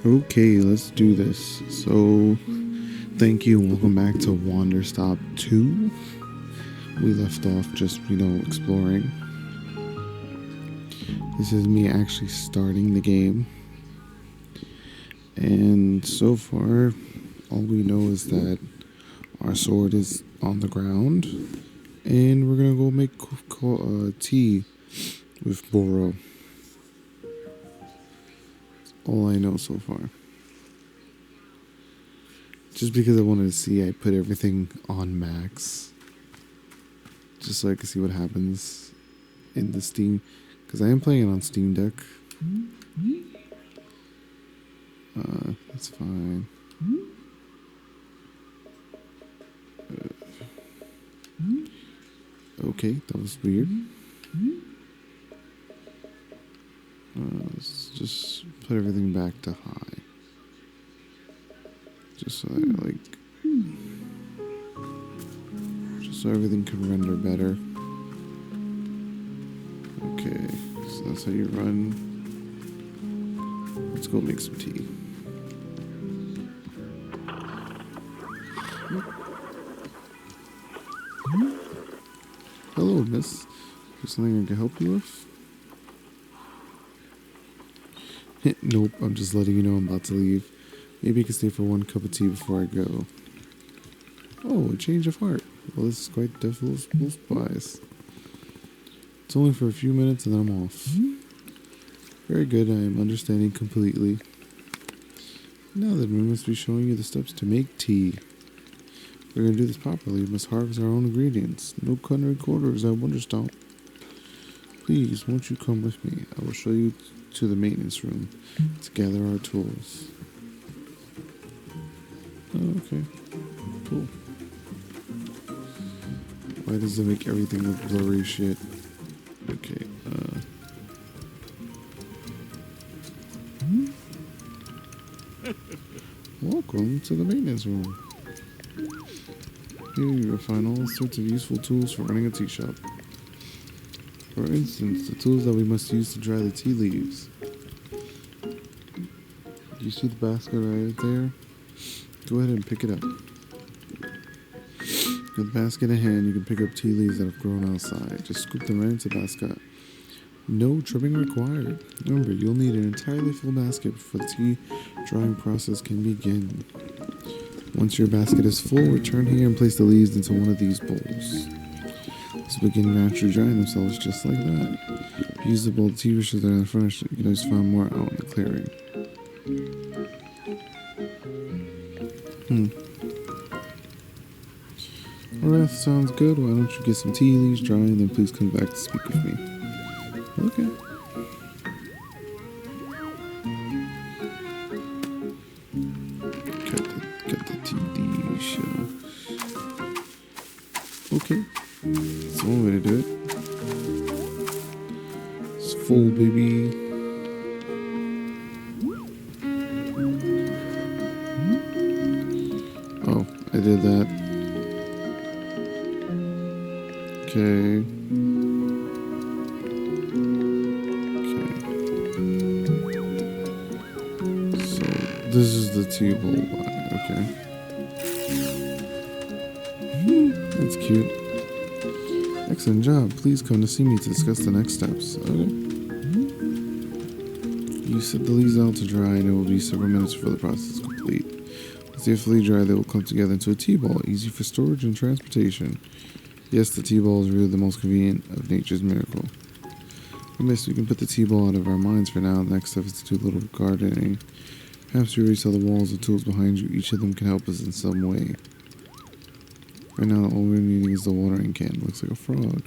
Okay, let's do this. So, thank you and welcome back to Wanderstop 2. We left off just, exploring. This is me actually starting the game. And so far, all we know is that our sword is on the ground. And we're gonna go make tea with Boro. All I know so far. Just because I wanted to see, I put everything on max. Just so I can see what happens in the Steam. Because I am playing it on Steam Deck. That's fine. Okay, that was weird. Let's just put everything back to high. Just so that, just so everything can render better. Okay, so that's how you run. Let's go make some tea. Hello, miss. Is there something I can help you with? Nope, I'm just letting you know I'm about to leave. Maybe you can stay for one cup of tea before I go. Oh, a change of heart. Well, this is quite difficult surprise. It's only for a few minutes and then I'm off. Very good, I am understanding completely. Now then, we must be showing you the steps to make tea. If we're going to do this properly, we must harvest our own ingredients. No culinary quarters at Wanderstop. Please, won't you come with me? I will show you to the maintenance room to gather our tools. Oh, okay. Cool. Why does it make everything look blurry shit? Okay, Welcome to the maintenance room. Here you will find all sorts of useful tools for running a tea shop. For instance, the tools that we must use to dry the tea leaves. Do you see the basket right there? Go ahead and pick it up. With the basket in hand, you can pick up tea leaves that have grown outside. Just scoop them right into the basket. No trimming required. Remember, you'll need an entirely full basket before the tea drying process can begin. Once your basket is full, return here and place the leaves into one of these bowls. These begin naturally drying themselves just like that. If you use the bowl of tea dishes that are finished, you can always find more out in the clearing. Alright, sounds good. Why don't you get some tea leaves dry and then please come back to speak with me. Okay. Cut the tea dishes. Okay. That's one way to do it. It's full, baby. Oh, I did that. Okay. So this is the tea bowl. Okay. That's cute. Excellent job. Please come to see me to discuss the next steps. Okay. You set the leaves out to dry and it will be several minutes before the process is complete. Once they are fully dry, they will come together into a tea ball, easy for storage and transportation. Yes, the tea ball is really the most convenient of nature's miracle. Miss, we can put the tea ball out of our minds for now. The next step is to do a little gardening. Perhaps you already saw the walls and tools behind you. Each of them can help us in some way. Right now, all we're needing is the watering can. Looks like a frog.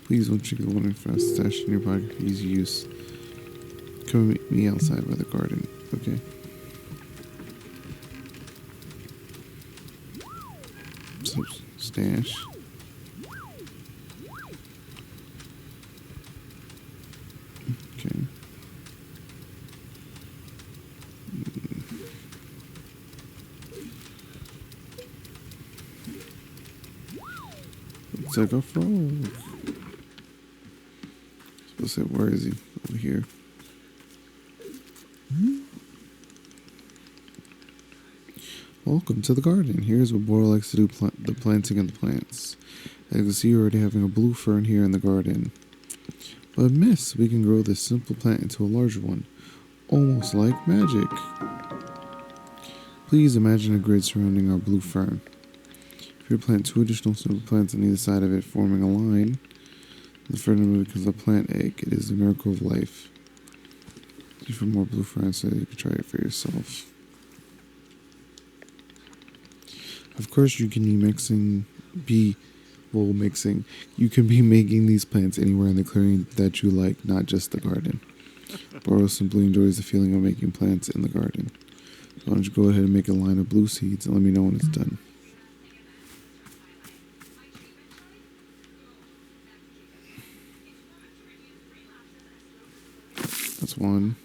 Please don't drink the watering fast. Stash in your pocket for easy use. Come meet me outside by the garden. Okay. So, stash. Okay. Looks like a frog. Supposed to say, where is he? Over here. Welcome to the garden. Here's what Bora likes to do, the planting of the plants. As you can see, you're already having a blue fern here in the garden. But miss, we can grow this simple plant into a larger one. Almost like magic. Please imagine a grid surrounding our blue fern. If you plant 2 additional simple plants on either side of it, forming a line, the fern becomes a plant egg. It is a miracle of life. For more blue ferns so you can try it for yourself. Of course, you can be mixing. You can be making these plants anywhere in the clearing that you like, not just the garden. Bora simply enjoys the feeling of making plants in the garden. So why don't you go ahead and make a line of blue seeds and let me know when it's done. That's 1.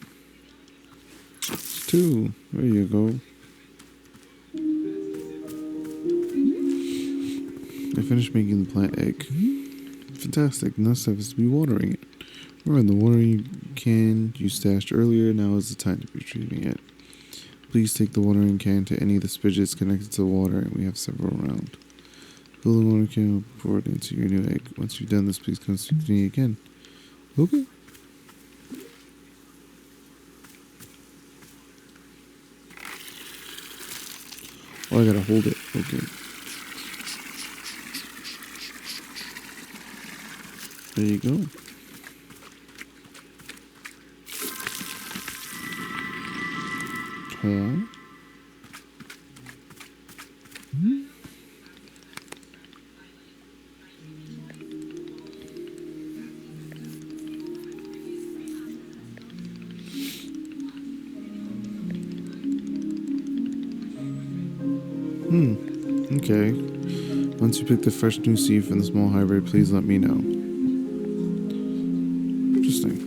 2. There you go. I finished making the plant egg. Fantastic. Now step is to be watering it. Remember, the watering can you stashed earlier. Now is the time to be retrieving it. Please take the watering can to any of the spigots connected to the water, and we have several around. Fill the watering can and pour it into your new egg. Once you've done this, please come speak to me again. Okay. Oh, I gotta hold it. Okay. There you go. Huh? Okay. Once you pick the fresh new seed from the small hybrid, please let me know. Interesting.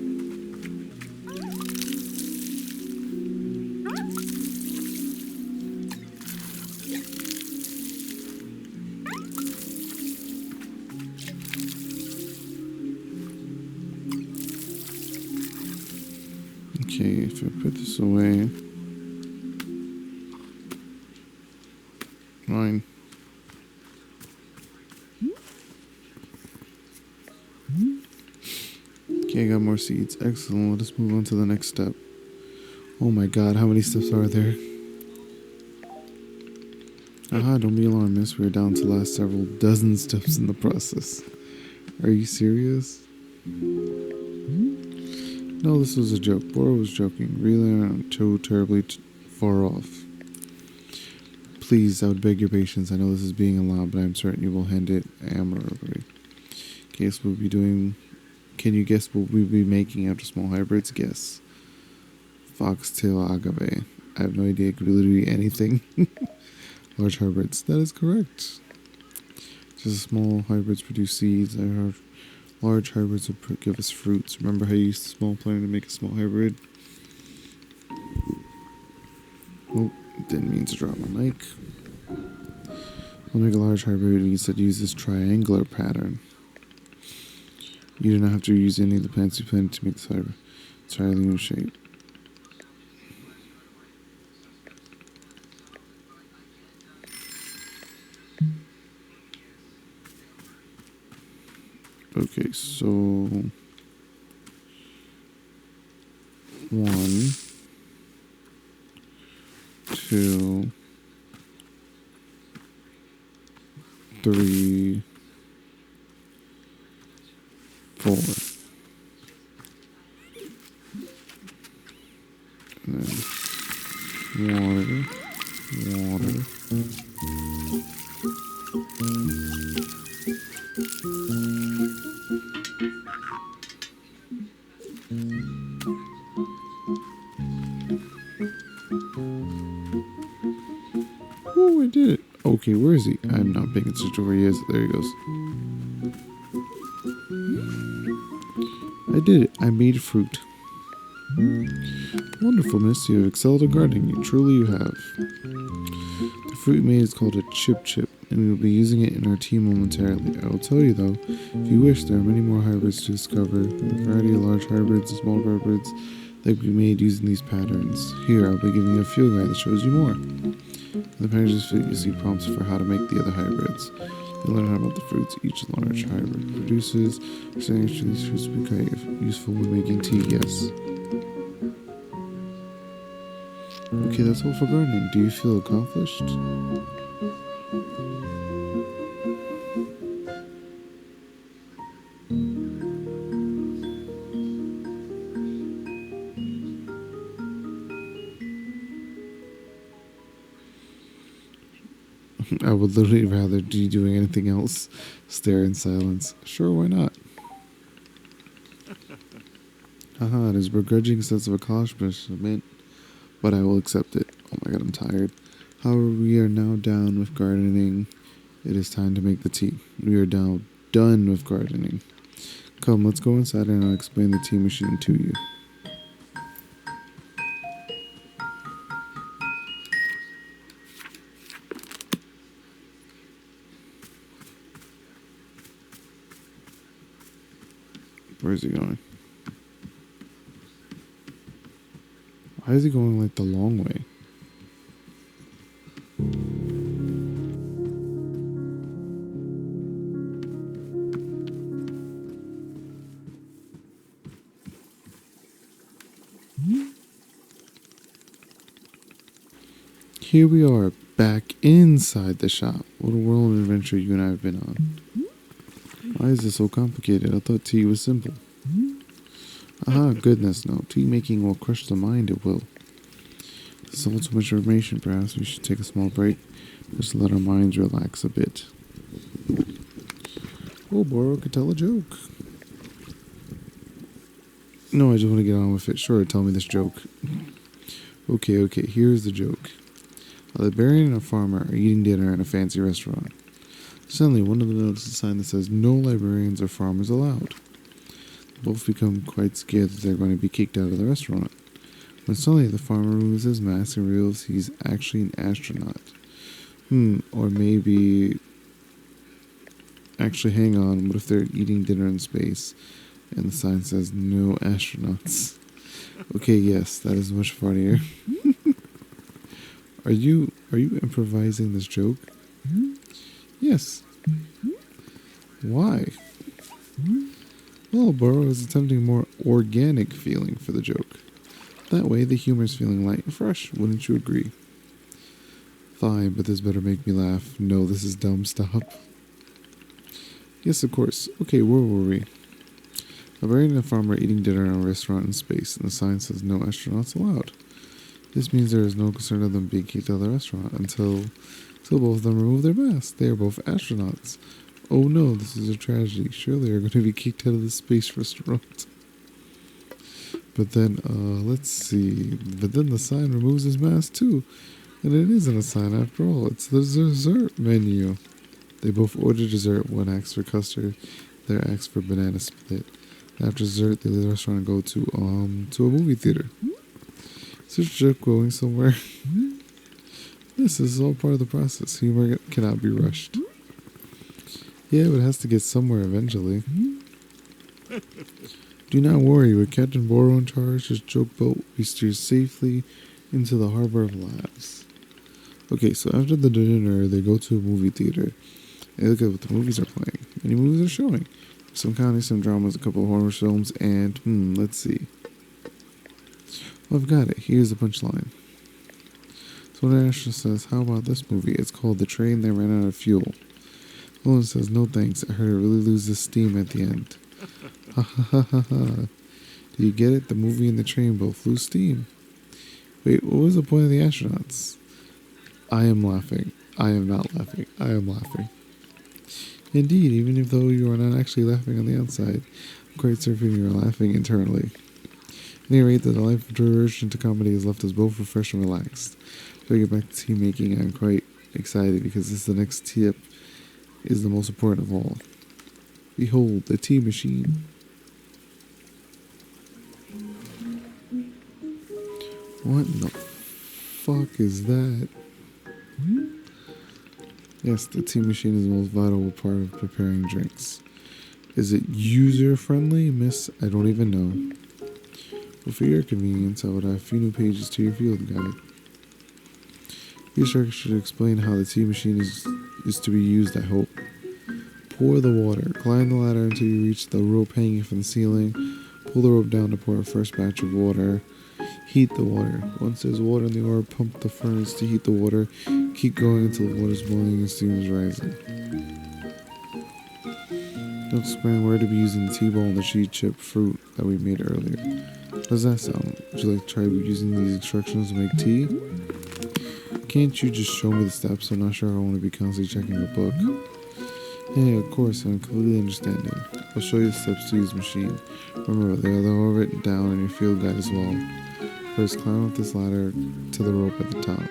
Okay, if I put this away. Fine. Okay, I got more seeds. Excellent. Let us move on to the next step. Oh my god, how many steps are there? Aha, don't be alarmed, miss. We're down to the last several dozen steps in the process. Are you serious? No, this was a joke. Bora was joking. Really, I'm too terribly far off. Please, I would beg your patience. I know this is being allowed, but I'm certain you will hand it admirably. Can you guess what we'll be making after small hybrids? Guess. Foxtail agave. I have no idea. It could be literally anything. Large hybrids. That is correct. Just small hybrids produce seeds. I heard large hybrids would give us fruits. Remember how you used a small plant to make a small hybrid? Oh, didn't mean to drop my mic. We'll make a large hybrid. We instead use this triangular pattern. You do not have to use any of the plants you planted to make this hybrid. It's entirely new shape. Okay, so 1, 2, 3, 4. And then water. Oh, I did it. Okay, where is he? I'm not paying attention to where he is. There he goes. I did it. I made fruit. Wonderful, miss. You have excelled at gardening. You have. The fruit you made is called a chip, and we will be using it in our tea momentarily. I will tell you, though, if you wish, there are many more hybrids to discover. A variety of large hybrids and small hybrids that can be made using these patterns. Here, I'll be giving you a field guide that shows you more. In the pages you see prompts for how to make the other hybrids. You learn how about the fruits each large hybrid produces. Saying each of these fruits will be quite useful when making tea, yes. Okay, that's all for gardening. Do you feel accomplished? I would literally rather be doing anything else. Stare in silence. Sure, why not? Haha, it is a begrudging sense of accomplishment, but I will accept it. Oh my god, I'm tired. However, we are now down with gardening. It is time to make the tea. We are now done with gardening. Come, let's go inside and I'll explain the tea machine to you. Where is he going? Why is he going like the long way? Here we are, back inside the shop. What a whirlwind adventure you and I have been on. Why is this so complicated? I thought tea was simple. Ah, goodness, no. Tea making will crush the mind, it will. This is all too much information. Perhaps we should take a small break. Just let our minds relax a bit. Oh, Boro could tell a joke. No, I just want to get on with it. Sure, tell me this joke. Okay, here's the joke. A librarian and a farmer are eating dinner in a fancy restaurant. Suddenly, one of them notices a sign that says, "No librarians or farmers allowed." Both become quite scared that they're going to be kicked out of the restaurant. When suddenly the farmer removes his mask and reveals he's actually an astronaut. Or maybe... Actually, hang on, what if they're eating dinner in space and the sign says, "No astronauts"? Okay, yes, that is much funnier. Are you improvising this joke? Yes. Why? Well, Burrow is attempting a more organic feeling for the joke. That way, the humor is feeling light and fresh. Wouldn't you agree? Fine, but this better make me laugh. No, this is dumb. Stop. Yes, of course. Okay, where were we? A librarian and a farmer eating dinner in a restaurant in space, and the sign says "No astronauts allowed." This means there is no concern of them being kicked out of the restaurant until both of them remove their masks. They are both astronauts. Oh no, this is a tragedy. Surely they are going to be kicked out of the space restaurant. But then, let's see. But then the sign removes his mask too. And it isn't a sign after all. It's the dessert menu. They both order dessert. One asks for custard. The other asks for banana split. After dessert, they leave the restaurant and go to a movie theater. Is this joke going somewhere? This is all part of the process. Humor cannot be rushed. Yeah, but it has to get somewhere eventually. Do not worry, with Captain Boro in charge, this joke boat will be steered safely into the harbor of laughs. Okay, so after the dinner, they go to a movie theater. They look at what the movies are playing. Many movies are showing. Some comedy, some dramas, a couple of horror films, and, let's see. Well, I've got it. Here's the punchline. So one astronaut says, "How about this movie? It's called The Train That Ran Out of Fuel." Nolan says, "No thanks. I heard it really loses steam at the end." Ha ha ha ha ha. Do you get it? The movie and the train both lose steam. Wait, what was the point of the astronauts? I am laughing. I am not laughing. I am laughing. Indeed, even if though you are not actually laughing on the outside, I'm quite certain you are laughing internally. At any rate, that the life of diversion to comedy has left us both refreshed and relaxed. So I get back to tea making, I'm quite excited because this is the next tip is the most important of all. Behold, the tea machine. What in the fuck is that? Yes, the tea machine is the most vital part of preparing drinks. Is it user-friendly, miss? I don't even know. But for your convenience, I would add a few new pages to your field guide. These instructions should explain how the tea machine is to be used, I hope. Pour the water. Climb the ladder until you reach the rope hanging from the ceiling. Pull the rope down to pour a first batch of water. Heat the water. Once there's water in the ore, pump the furnace to heat the water. Keep going until the water is boiling and steam is rising. Don't explain where to be using the tea ball and the cheese chip fruit that we made earlier. How does that sound? Would you like to try using these instructions to make tea? Can't you just show me the steps? I'm not sure I want to be constantly checking a book. Yeah, of course, I'm completely understanding. I'll show you the steps to use the machine. Remember, they're all written down in your field guide as well. First, climb up this ladder to the rope at the top.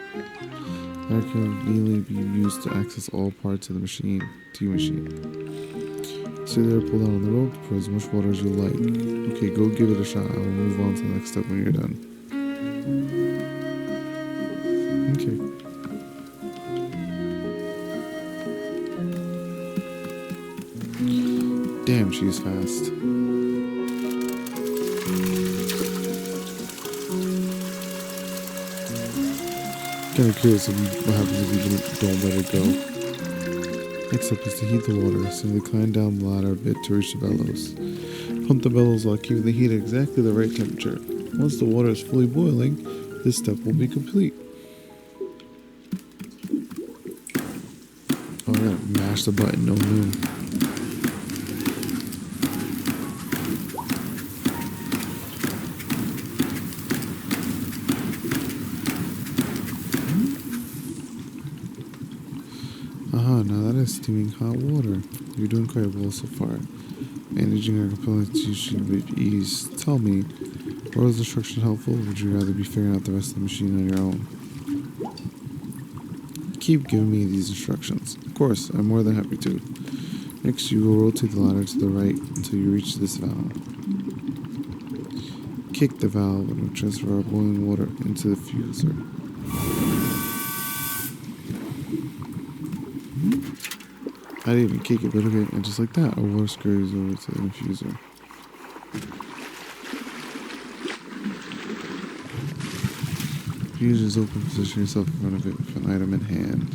Ladder can conveniently be used to access all parts of the tea machine. Sit there, pull down on the rope, pour as much water as you like. Okay, go give it a shot. I will move on to the next step when you're done. Okay. Damn, she's fast. Kinda curious what happens if you don't let it go. Next step is to heat the water. Simply climb down the ladder a bit to reach the bellows. Pump the bellows while keeping the heat at exactly the right temperature. Once the water is fully boiling, this step will be complete. Oh, I gotta mash the button, no no. Aha, now that is steaming hot water. You're doing quite well so far. Managing our components should be ease. Tell me, were those instructions helpful, or would you rather be figuring out the rest of the machine on your own? Keep giving me these instructions. Of course, I'm more than happy to. Next, you will rotate the ladder to the right until you reach this valve. Kick the valve and it will transfer our boiling water into the fuser. I didn't even kick it, but okay, and just like that, our water scurries over to the infuser. Infuser is open. Position yourself in front of it with an item in hand.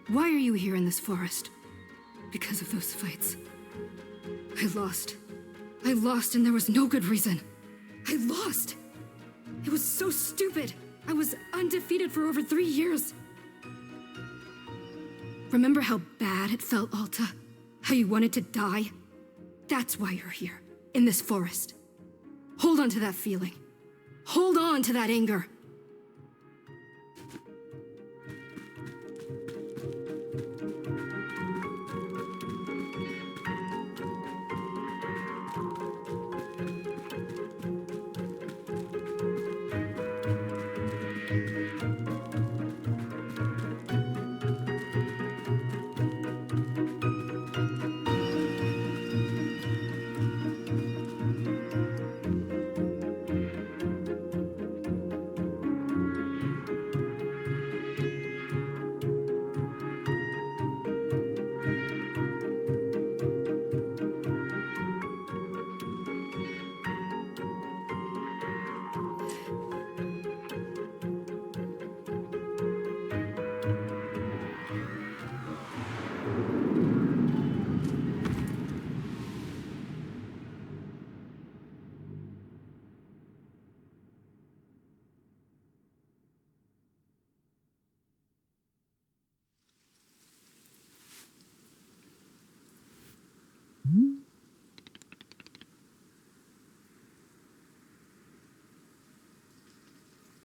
Why are you here in this forest? Because of those fights. I lost. I lost, and there was no good reason. I lost! It was so stupid! I was undefeated for over 3 years. Remember how bad it felt, Alta? How you wanted to die? That's why you're here, in this forest. Hold on to that feeling. Hold on to that anger.